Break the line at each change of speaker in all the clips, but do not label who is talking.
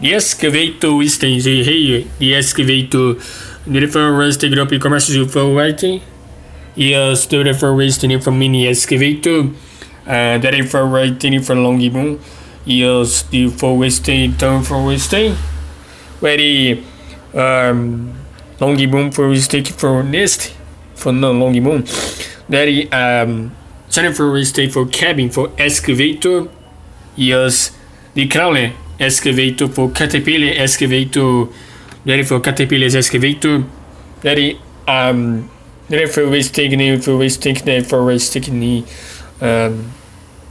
The excavator stands here. The excavator, the deforest group commercial for writing. Yes, the deforestation from mini excavator. That is for writing for long boom. Yes, the foresting, term foresting. Very long boom foresting for nest. For non long boom. That is center foresting for cabin for excavator. Yes, the crawler excavator for caterpillar excavator. That is for caterpillar's excavator. That is foresting,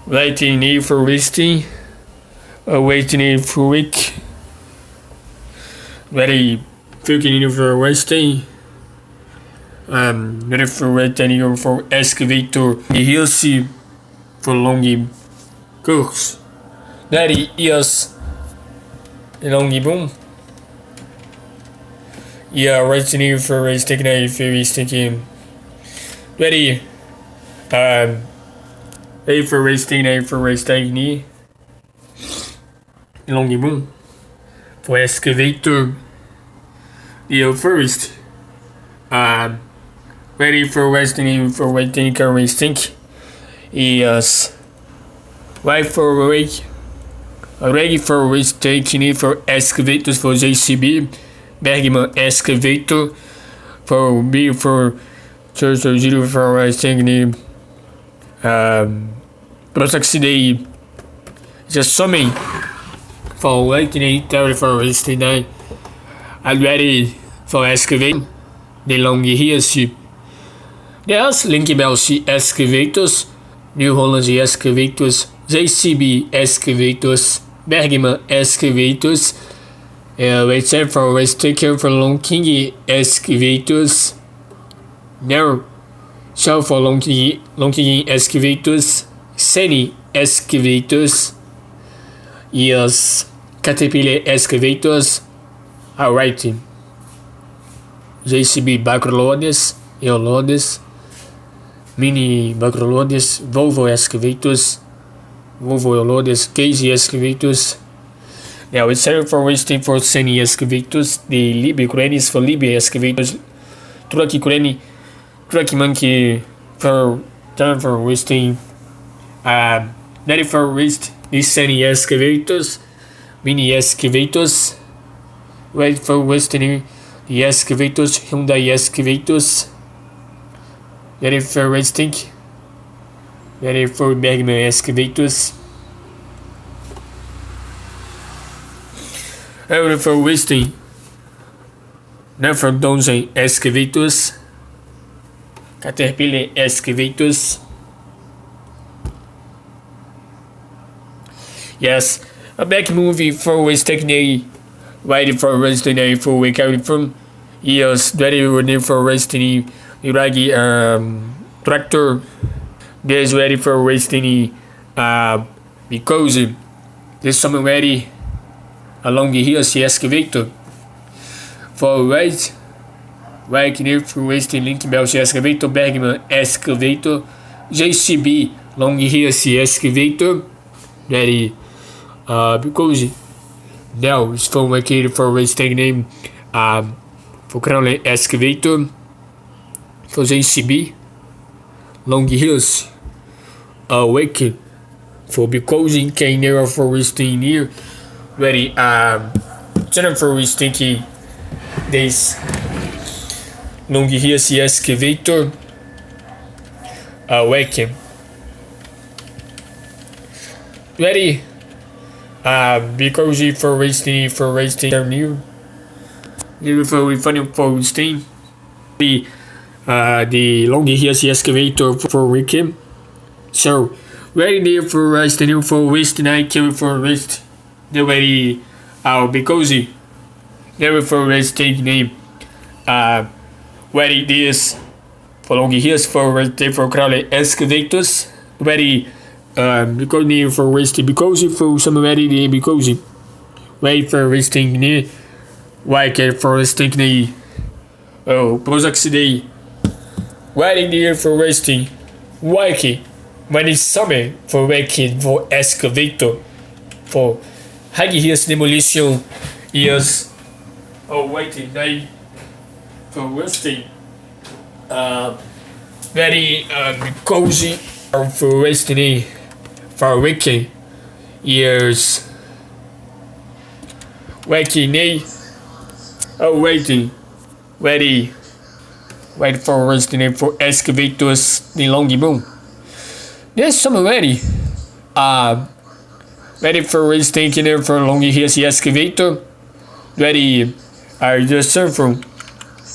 writing foresting, waiting for week. Very fucking foresting. Very for writing for excavator. The hills for long course. That is long boom. Yeah, writing for resting, foresting. Ready. Foresting. Long boom. For excavator. The first. Ready for resting, for waiting, resting. Yes. Right for wait. Ready for resting for excavators for JCB. Bergman excavator for B for church or zero for resting. Proxy just summing for waiting for resting. I'm ready for excavating the long years. There's Linky Bell C excavators, New Holland excavators, JCB excavators, Bergman excavators, wait for resting for Long King excavators, now Shell for Long King excavators, Seni excavators, yes, Caterpillar excavators, alright, JCB backloaders, loaders, mini backloaders, Volvo excavators, Volvo loaders, Casey excavators. Now it's time for wasting for Seni excavators, the Libby cranes for Libby excavators, Trucky crane, Trucky monkey for time for wasting, ready for waste, the Seni excavators, mini excavators, ready for wasting the excavators, Hyundai excavators, ready for wasting, ready for Bergman excavators. Ready for wasting, now for Donzen excavators, Caterpillar excavators. Yes, a back movie for wasting, ready for wasting for wake out from. Yes, ready for wasting, Iraqi tractor. There's ready for wasting, because there's something ready along the hills excavator for right near for wasting Link Bell excavator, Bergman excavator, JCB long hills excavator. Ready because now it's for located for wasting name for Crowley excavator for JCB long hills wake for because in Canera for wasting near. Ready, Jennifer is thinking this long hills excavator waking. Ready, because for wasting new for funny for wasting the long hills excavator for waking. So ready there for wasting for wasting I kill for waste. The very because never for resting name very this for long years for Crowley excavators very because near for resting because for some very because wait for resting near why can for resting near projects day very near for resting why when it's summer for waking for excavator for His demolition is waiting day for resting. Very cozy for resting for weekend years waking day. Waiting ready wait for resting for excavators the long boom. There's some ready. Ready for resting for long here's the excavator. Ready the surfer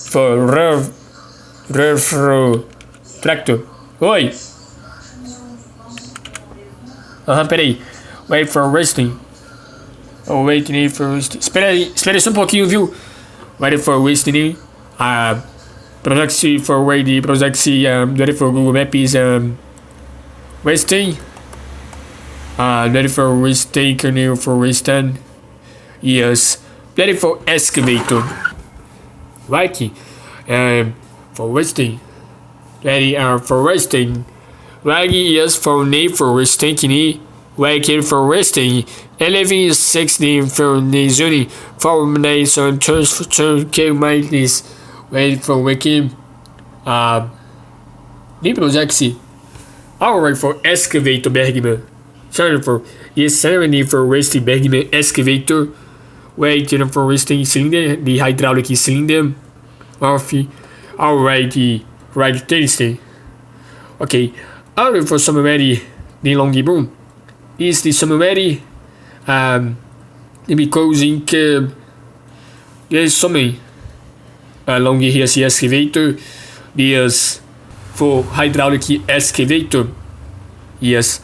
for rev tractor. Oi! Peraí. Wait for resting. Waiting for resting. Espera só um pouquinho, viu? Waiting for resting. Proxy for ready. Proxy ready for Google Maps. Resting. Ready for resting. Ready for resting. Yes. Ready for excavator. Right. For resting. Ready for resting. Ready yes for need for resting. Waiting for resting. 11:16 for the zone. For nation turns for turn kilometers. Waiting for waking. The proxy. Alright for excavator Bergman. Sorry for yes 70 for resting Bergman excavator. Waiting for resting cylinder. The hydraulic cylinder. Off. Alright. Right tasting. Okay. Alright for somebody the long boom. Is the somebody because in there's something along here the excavator. There's for hydraulic excavator. Yes.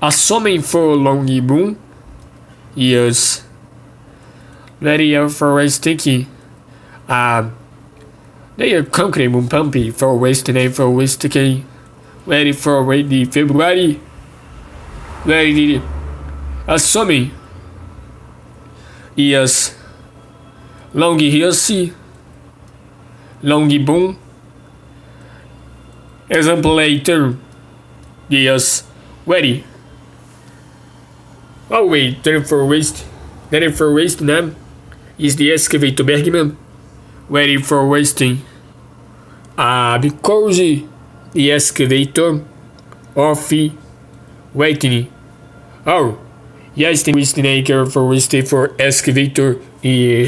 Assuming for long boom. Yes. Ready for resting. They are concrete boom pumpy for wasting for wasting. Ready for ready February. Ready assuming. Yes. Long here see. Long boom. Example later. Yes. Ready. Oh wait, turn for waste. Ready for waste now. Is the excavator Bergman. Ready for wasting. Because the excavator off waiting. Oh, yes, the waste for waste for excavator the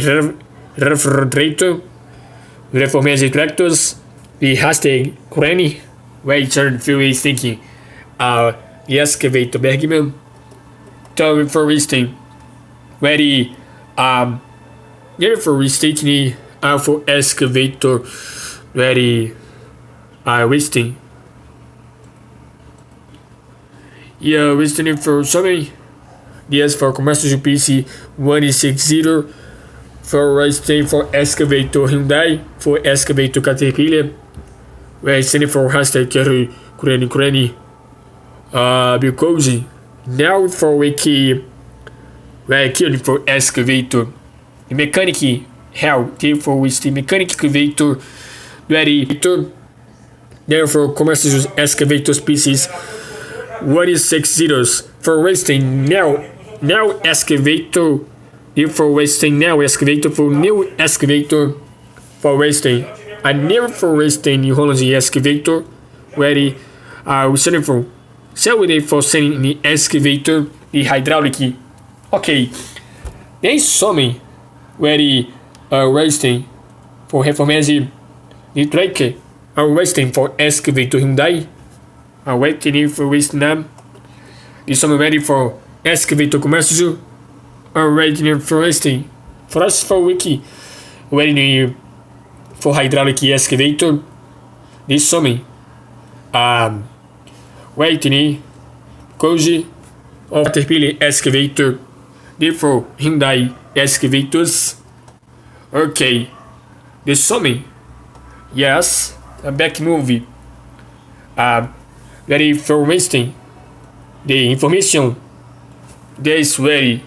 refrigerator. Reformers tractors. The hashtag Granny. Wait, turn fuel thinking. The excavator Bergman. Turn for wasting. Ready. For restating for excavator. Ready. Wasting. Yeah, wasting for something. Yes, for commercial PC 160. For resting for excavator Hyundai. For excavator Caterpillar. Wasting for hashtag Granny. Because now for wiki. Killing for excavator. The mechanic hell for which the mechanic excavator ready therefore commercial excavator species 160 for wasting now excavator therefore wasting now excavator for new excavator for wasting a new for wasting New Holland excavator ready we sending for for sending the excavator the hydraulic. Okay, they saw me ready resting for reformers the tracker resting for excavator Hyundai waiting for wasting them. The summer ready for excavator commercial waiting for resting for us for wiki waiting for hydraulic excavator. This summer waiting cozy of Caterpillar excavator. Therefore, Hyundai excavators. Okay. The summing. Yes. A back movie. Ready for wasting. The information. There is ready.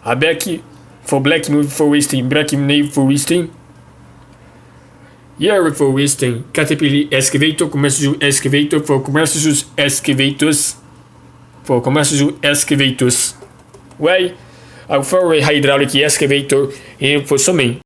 A back for black movie for wasting. Black name for wasting. Yeah, for wasting. Caterpillar excavator. Commercial excavator for commercial excavators. For commercial excavators. Why? for hydraulic excavator for swimming.